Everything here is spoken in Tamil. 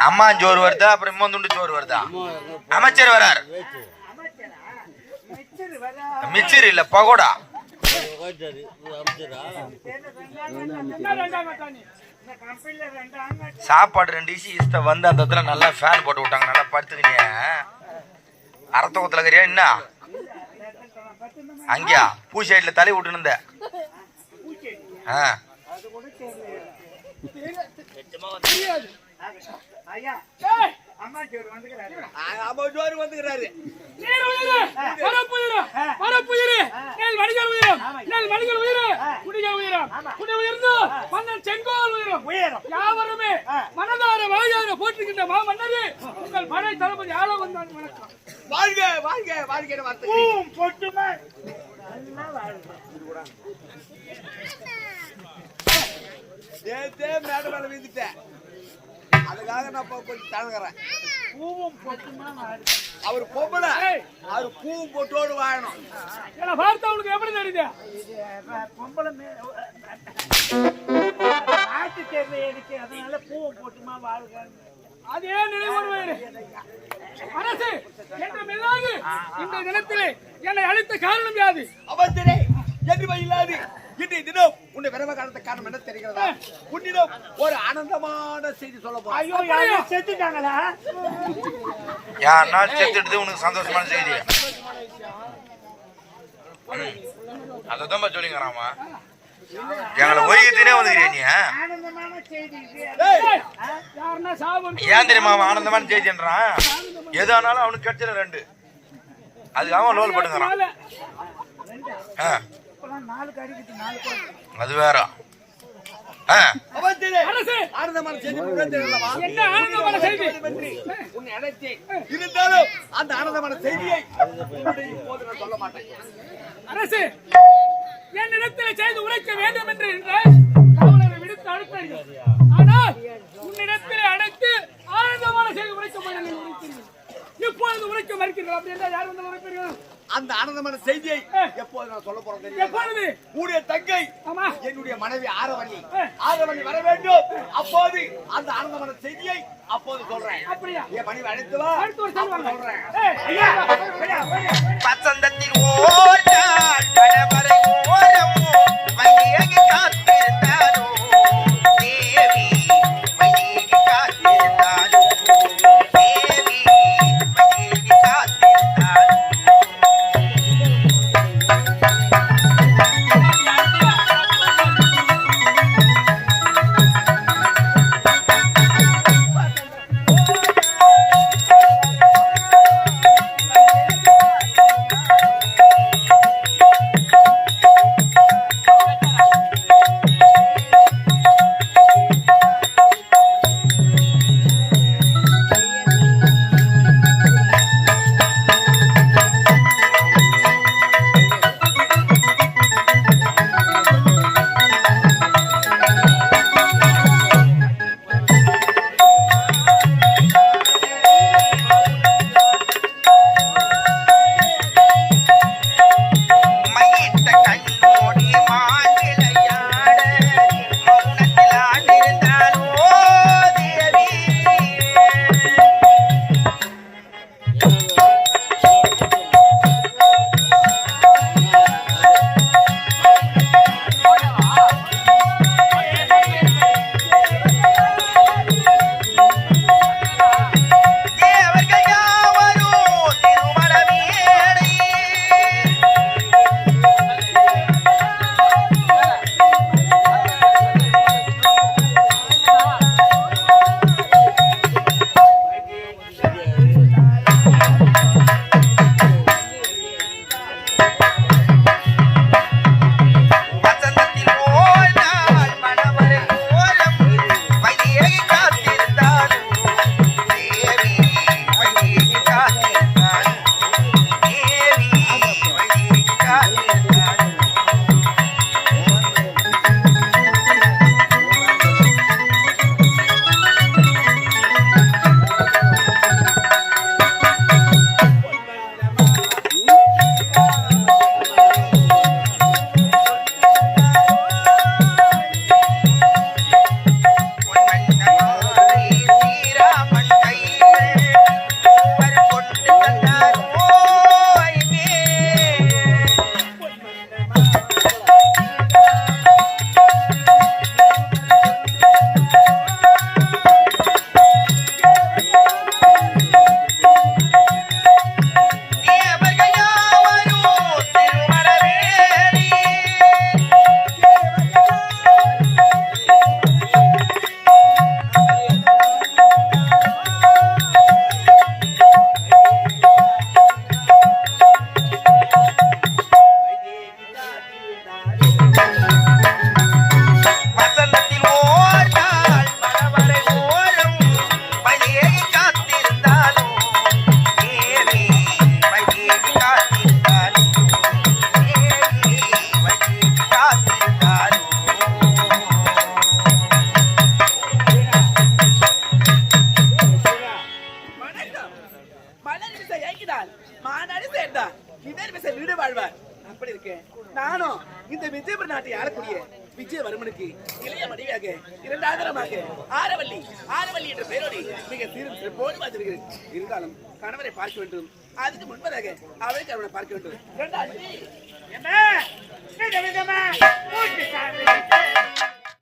அம்மா ஜோறு வருதா, அப்புறம் இம்மா துண்டு சோறு வருதா? அமைச்சர் வரார். மிச்சர் இல்ல, பகோடா. சாப்பாடு 2 ஈசி இஷ்ட வந்து அந்த இடத்துல நல்லா ஃபேன் போட்டு விட்டாங்க. நல்லா படுத்துக்கிங்க. அரத்த குத்துல கறியா என்ன அங்கயா பூ சைட்ல தலை விட்டு இருந்த போட்டிருக்கின்ற மாமன்னரே உங்கள் படை தளபதி ஆள வந்தான். வணக்கம். வாழ்க வாழ்க வாழ்க மேடம் மேல வீந்துட்டேன். அதுக்காக நான் கொஞ்சம் தழுகிறேன். அவர் பொம்பளை, அவர் பூவும் போட்டோடு வாழணும். பார்த்தா அவனுக்கு எப்படி தெரியுது? பொம்பளை ஆட்டு தேர்வை எடுக்க, அதனால பூவும் போட்டுமா வாழ்க. அதே நினைவு அரசு என்றும் இந்த தினத்திலே என்னை அழைத்த காரணம் யாது? அவசரே என்று இல்லாது இன்றைய தினம் உன்னை விரவ காலத்த காரணம் என்ன தெரிகிறதா? உன்னிடம் ஒரு ஆனந்தமான செய்தி சொல்ல போறேன். ஐயோ, செத்துட்டாங்களா? யாருன்னா செத்துட்டு உனக்கு சந்தோஷமான செய்தி அதான் சொல்லிக்கிறாமா? எங்களை ஒய்யத்தினே வந்துக்கிறீ நீ? ஏன் தெரியுமா ஆனந்தமான செய்தின்றான்? எது ஆனாலும் அவனுக்கு கிடைச்சல 2. அதுக்கு அவன் லோல் போட்டுக்கிறான். அது வேற. இருந்தாலும் அந்த ஆனந்தமான செய்தியை சொல்ல மாட்டேன். அரசு என்னிடத்தில் செய்து உரைக்க வேண்டும் என்று விடுத்து அனுப்பினீர்கள். ஆனால் உன்னிடத்தில் அடைத்து ஆனந்தமான செய்து உரைக்க மாட்டேன். இப்பொழுது உரைக்க மறுக்கிறீர்கள். அப்படி என்றால் யார் வந்து உரைப்பீர்கள்? அந்த ஆனந்தமான செய்தியை எப்போது நான் சொல்ல போறேன் தெரியும்? எப்பொழுது? உடைய தங்கை என்னுடைய மனைவி ஆரவணி வர வேண்டும். அப்போது அந்த ஆனந்தமான செய்தியை அப்போது சொல்றேன். அப்படியா? என் மனைவி அழைத்து வா, சொல்றேன். பசந்தத்தில் ஓட்டான் கடமரை ஓரமோ மல்லிகை காத்திருந்தாரோ தேவி மல்லிகை காத்திருந்தாரோ தேவி மல்லிகை காத்திருந்தாரோ. மாநாடு சேர்ந்தா இதே பேச வீடு வாழ்வார். அப்படி இருக்கேன் நானும் இந்த விஜயபுர நாட்டை ஆளக்கூடிய விஜயவர்மனுக்கு இளைய மனைவியாக இரண்டாதரமாக ஆரவல்லி என்ற பெயரோடு மிக சீரும் சிறப்போடு பார்த்திருக்கிறேன். இருந்தாலும் கணவரை பார்க்க வேண்டும். அதுக்கு முன்பதாக அவரை கணவனை பார்க்க வேண்டும். என்ன